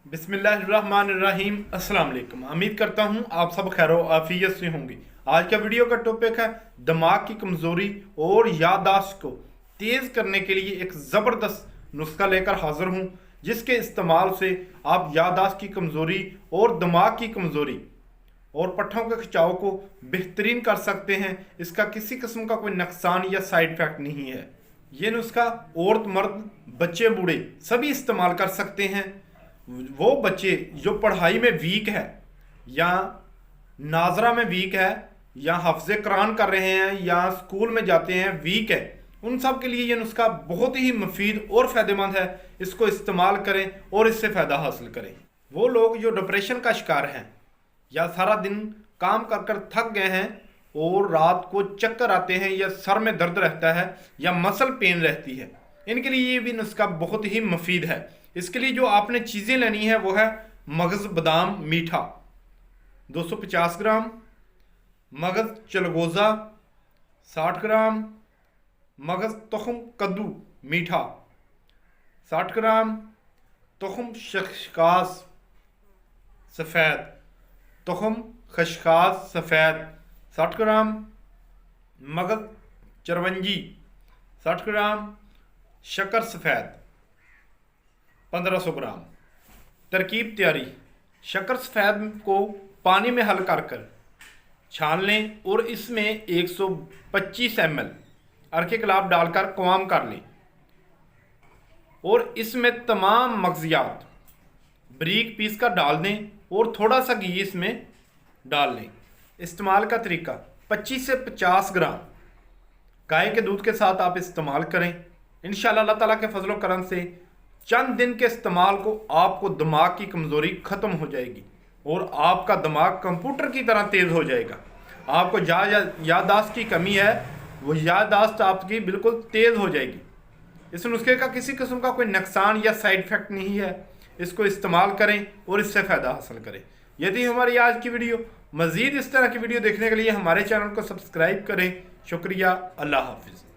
बिस्मिल्लाहिर्रहमानिर्रहीम। अस्सलाम वालेकुम। उम्मीद करता हूँ आप सब खैर आफियत से होंगे। आज का वीडियो का टॉपिक है दिमाग की कमज़ोरी और याददाश्त को तेज़ करने के लिए एक ज़बरदस्त नुस्खा लेकर हाज़िर हूँ, जिसके इस्तेमाल से आप याददाश्त की कमज़ोरी और दिमाग की कमज़ोरी और पट्ठों के खिंचाव को बेहतरीन कर सकते हैं। इसका किसी किस्म का कोई नुकसान या साइड इफ़ेक्ट नहीं है। ये नुस्खा औरत, मर्द, बच्चे, बूढ़े सभी इस्तेमाल कर सकते हैं। वो बच्चे जो पढ़ाई में वीक है या नाजरा में वीक है या हफ्ज़े कुरान कर रहे हैं या स्कूल में जाते हैं वीक है, उन सब के लिए ये नुस्खा बहुत ही मुफीद और फ़ायदेमंद है। इसको इस्तेमाल करें और इससे फ़ायदा हासिल करें। वो लोग जो डिप्रेशन का शिकार हैं या सारा दिन काम कर कर थक गए हैं और रात को चक्कर आते हैं या सर में दर्द रहता है या मसल पेन रहती है, इनके लिए ये भी नुस्खा बहुत ही मुफीद है। इसके लिए जो आपने चीज़ें लेनी है वो है मगज़ बादाम मीठा 250 ग्राम, मगज़ चलगोज़ा 60 ग्राम, मगज़ तुखम कद्दू मीठा 60 ग्राम, तुखम खशखास सफ़ेद, तुखम खशखास सफ़ेद 60 ग्राम, मगज़ चरवंजी 60 ग्राम, शक्कर सफ़ेद 1500 ग्राम। तरकीब तैयारी: शक्कर सफ़ेद को पानी में हल कर कर छान लें और इसमें 125 ml अरके गुलाब डालकर क़वाम कर लें और इसमें तमाम मग़ज़ियात बारीक पीस कर डाल दें और थोड़ा सा घी इसमें डाल लें। इस्तेमाल का तरीका: 25 से 50 ग्राम गाय के दूध के साथ आप इस्तेमाल करें। इंशाअल्लाह अल्लाह ताला के फजलो करम से चंद दिन के इस्तेमाल को आपको दिमाग की कमज़ोरी ख़त्म हो जाएगी और आपका दिमाग कंप्यूटर की तरह तेज़ हो जाएगा। आपको याददाश्त की कमी है, वो याददाश्त आपकी बिल्कुल तेज़ हो जाएगी। इस नुस्खे का किसी किस्म का कोई नुकसान या साइड इफ़ेक्ट नहीं है। इसको इस्तेमाल करें और इससे फ़ायदा हासिल करें। यदि हमारी आज की वीडियो, मज़ीद इस तरह की वीडियो देखने के लिए हमारे चैनल को सब्सक्राइब करें। शुक्रिया। अल्लाह हाफिज़।